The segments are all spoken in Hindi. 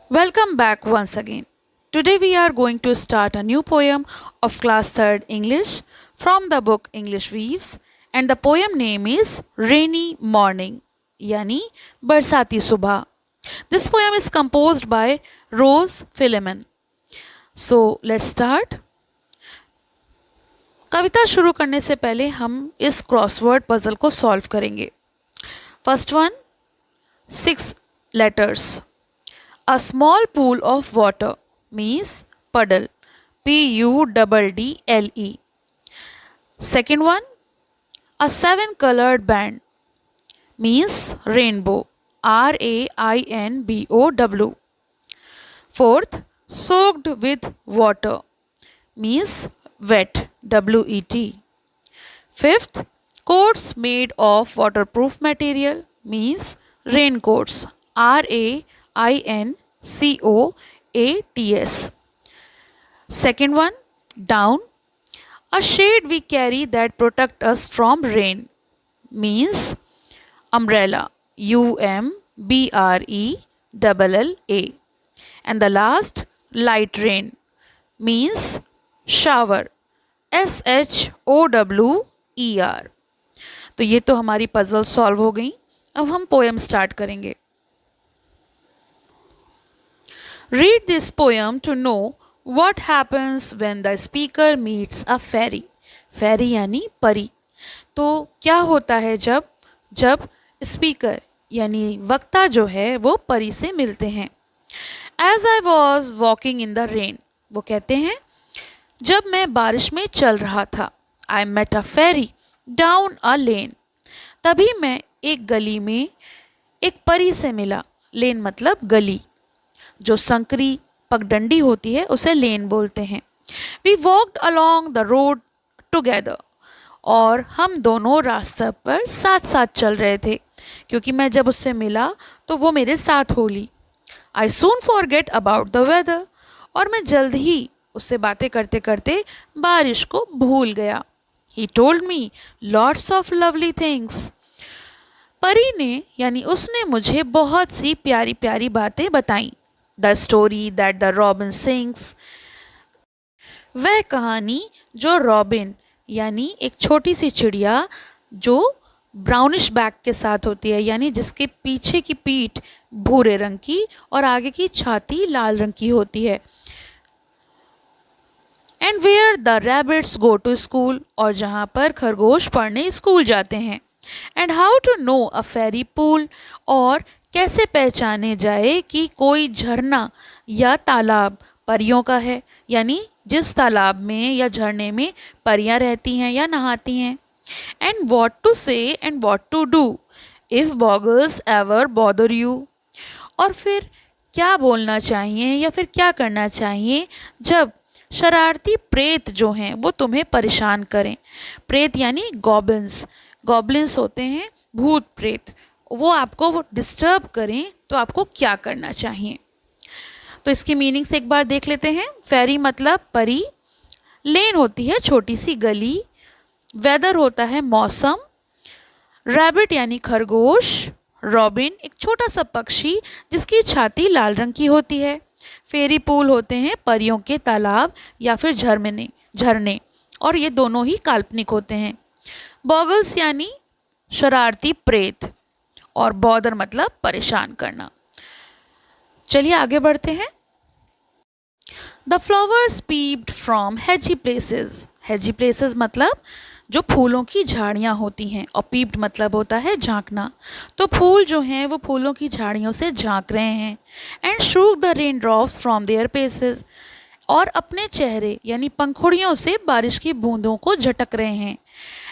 Welcome back once again. Today we are going to start a new poem of class 3rd English from the book English Weaves, and the poem name is Rainy Morning yani Barsati Subha. This poem is composed by Rose Philemon. So let's start. कविता शुरू करने से पहले हम इस क्रॉसवर्ड पजल को सॉल्व करेंगे. First one, 6 letters. A small pool of water means puddle. Puddle. Second one, a 7-colored band means rainbow. Rainbow. Fourth, soaked with water means wet. Wet. Fifth, coats made of waterproof material means raincoats. Raincoats. Second one, down. A shade we carry that protect us from rain means umbrella. Umbrella. And the last, light rain means shower. Shower. तो ये तो हमारी पजल सॉल्व हो गई. अब हम पोएम स्टार्ट करेंगे. Read this poem to know what happens when the speaker meets a fairy. Fairy यानी परी. तो क्या होता है जब स्पीकर यानी वक्ता जो है वो परी से मिलते हैं. As I was walking in the rain, वो कहते हैं जब मैं बारिश में चल रहा था, I met a fairy down a lane. तभी मैं एक गली में एक परी से मिला. लेन मतलब गली. जो संकरी पगडंडी होती है उसे लेन बोलते हैं. We walked along the road together. और हम दोनों रास्ते पर साथ साथ चल रहे थे क्योंकि मैं जब उससे मिला तो वो मेरे साथ हो ली. I soon forget about the weather. और मैं जल्द ही उससे बातें करते करते बारिश को भूल गया. He told me lots of lovely things. परी ने यानी उसने मुझे बहुत सी प्यारी प्यारी बातें बताई. The story that the robin sings. वह कहानी जो रॉबिन यानी एक छोटी सी चिड़िया जो ब्राउनिश बैक के साथ होती है यानी जिसके पीछे की पीठ भूरे रंग की और आगे की छाती लाल रंग की होती है. And where the rabbits go to school. और जहाँ पर खरगोश पढ़ने स्कूल जाते हैं. And how to know a fairy pool. और कैसे पहचाने जाए कि कोई झरना या तालाब परियों का है यानी जिस तालाब में या झरने में परियां रहती हैं या नहाती हैं. And what to say and what to do if buggers ever bother you. और फिर क्या बोलना चाहिए या फिर क्या करना चाहिए जब शरारती प्रेत जो हैं वो तुम्हें परेशान करें. प्रेत यानी गॉब्लिन्स. गॉब्लिन्स होते हैं भूत प्रेत. वो आपको डिस्टर्ब करें तो आपको क्या करना चाहिए. तो इसकी मीनिंग से एक बार देख लेते हैं. फेरी मतलब परी. लेन होती है छोटी सी गली. वेदर होता है मौसम. रैबिट यानी खरगोश. रॉबिन एक छोटा सा पक्षी जिसकी छाती लाल रंग की होती है. फेरी पूल होते हैं परियों के तालाब या फिर झरने और ये दोनों ही काल्पनिक होते हैं. बॉगल्स यानी शरारती प्रेत और बॉदर मतलब परेशान करना. चलिए आगे बढ़ते हैं. The flowers peeped from hazy places. Hazy places मतलब जो फूलों की झाड़ियाँ होती हैं और पीप्ड मतलब होता है झांकना. तो फूल जो हैं वो फूलों की झाड़ियों से झांक रहे हैं. And shook the rain drops from their faces. और अपने चेहरे यानी पंखुड़ियों से बारिश की बूंदों को झटक रहे हैं.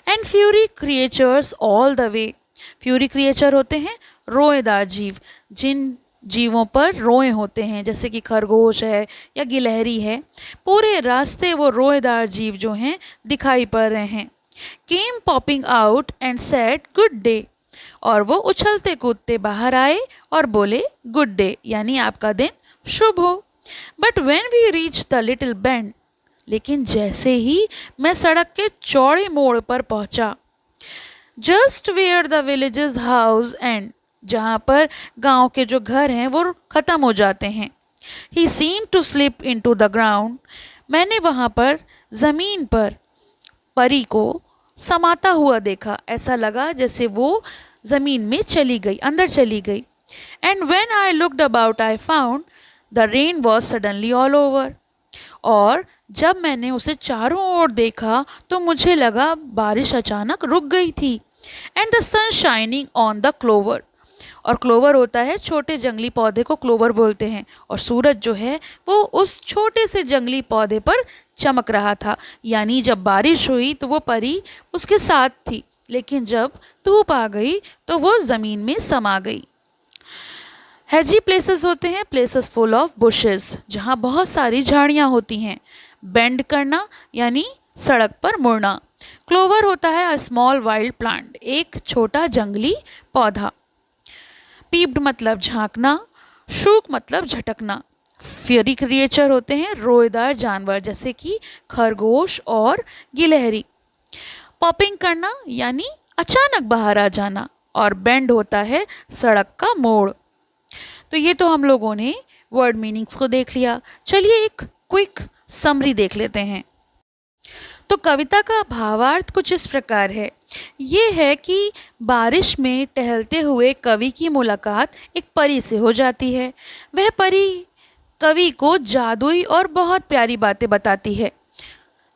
And fury creatures all the way. Fury creature होते हैं रोएदार जीव. जिन जीवों पर रोए होते हैं जैसे कि खरगोश है या गिलहरी है. पूरे रास्ते वो रोएदार जीव जो हैं दिखाई पड़ रहे हैं. Came popping out and said good day. और वो उछलते कूदते बाहर आए और बोले गुड डे यानी आपका दिन शुभ हो. But when we reach the little bend. लेकिन जैसे ही मैं सड़क के चौड़े मोड़ पर पहुंचा, just where the villages house end, जहाँ पर गांव के जो घर हैं वो ख़त्म हो जाते हैं, He seemed to slip into the ground. मैंने वहाँ पर ज़मीन पर परी को समाता हुआ देखा. ऐसा लगा जैसे वो ज़मीन में चली गई, अंदर चली गई. And when I looked about, I found the rain was suddenly all over. और जब मैंने उसे चारों ओर देखा तो मुझे लगा बारिश अचानक रुक गई थी. And the sun shining on the clover. और क्लोवर होता है छोटे जंगली पौधे को क्लोवर बोलते हैं. और सूरज जो है वो उस छोटे से जंगली पौधे पर चमक रहा था. यानी जब बारिश हुई तो वो परी उसके साथ थी, लेकिन जब धूप आ गई तो वो ज़मीन में समा गई. हैजी प्लेसेस होते हैं प्लेसेस फुल ऑफ बुशेस, जहाँ बहुत सारी झाड़ियाँ होती हैं. बेंड करना यानी सड़क पर मुड़ना. क्लोवर होता है अ स्मॉल वाइल्ड प्लांट, एक छोटा जंगली पौधा. पीप्ड मतलब झांकना. शूक मतलब झटकना. फियरी क्रिएचर होते हैं रोएदार जानवर, जैसे कि खरगोश और गिलहरी. पॉपिंग करना यानी अचानक बाहर आ जाना. और बेंड होता है सड़क का मोड़. तो ये तो हम लोगों ने वर्ड मीनिंग्स को देख लिया. चलिए एक क्विक समरी देख लेते हैं. तो कविता का भावार्थ कुछ इस प्रकार है. ये है कि बारिश में टहलते हुए कवि की मुलाकात एक परी से हो जाती है. वह परी कवि को जादुई और बहुत प्यारी बातें बताती है,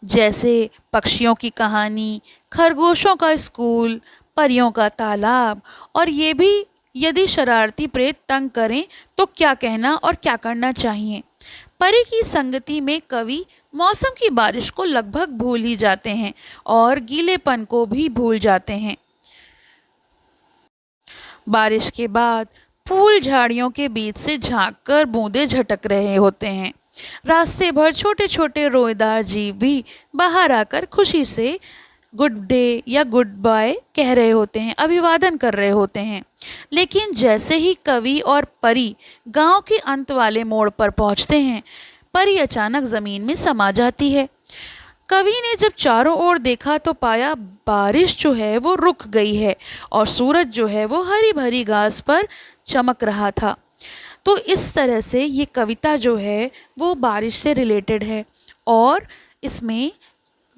जैसे पक्षियों की कहानी, खरगोशों का स्कूल, परियों का तालाब, और ये भी यदि शरारती प्रेत तंग करें तो क्या कहना और क्या करना चाहिए. परी की संगति में कवि मौसम की बारिश को लगभग भूल ही जाते हैं और गीलेपन को भी भूल जाते हैं. बारिश के बाद फूल झाड़ियों के बीच से झांककर बूंदे झटक रहे होते हैं. रास्ते भर छोटे छोटे रोएदार जीव भी बाहर आकर खुशी से गुड डे या गुड बाय कह रहे होते हैं, अभिवादन कर रहे होते हैं. लेकिन जैसे ही कवि और परी गांव के अंत वाले मोड़ पर पहुंचते हैं, परी अचानक ज़मीन में समा जाती है. कवि ने जब चारों ओर देखा तो पाया बारिश जो है वो रुक गई है और सूरज जो है वो हरी भरी घास पर चमक रहा था. तो इस तरह से ये कविता जो है वो बारिश से रिलेटेड है और इसमें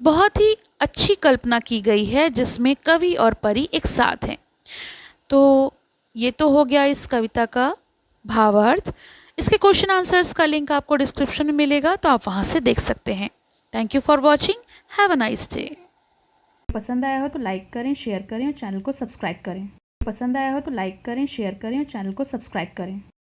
बहुत ही अच्छी कल्पना की गई है, जिसमें कवि और परी एक साथ हैं. तो ये तो हो गया इस कविता का भावार्थ. इसके क्वेश्चन आंसर्स का लिंक आपको डिस्क्रिप्शन में मिलेगा, तो आप वहाँ से देख सकते हैं. Thank you for watching. Have a nice day. पसंद आया हो तो लाइक करें, शेयर करें और चैनल को सब्सक्राइब करें. पसंद आया हो तो लाइक करें, शेयर करें और चैनल को सब्सक्राइब करें.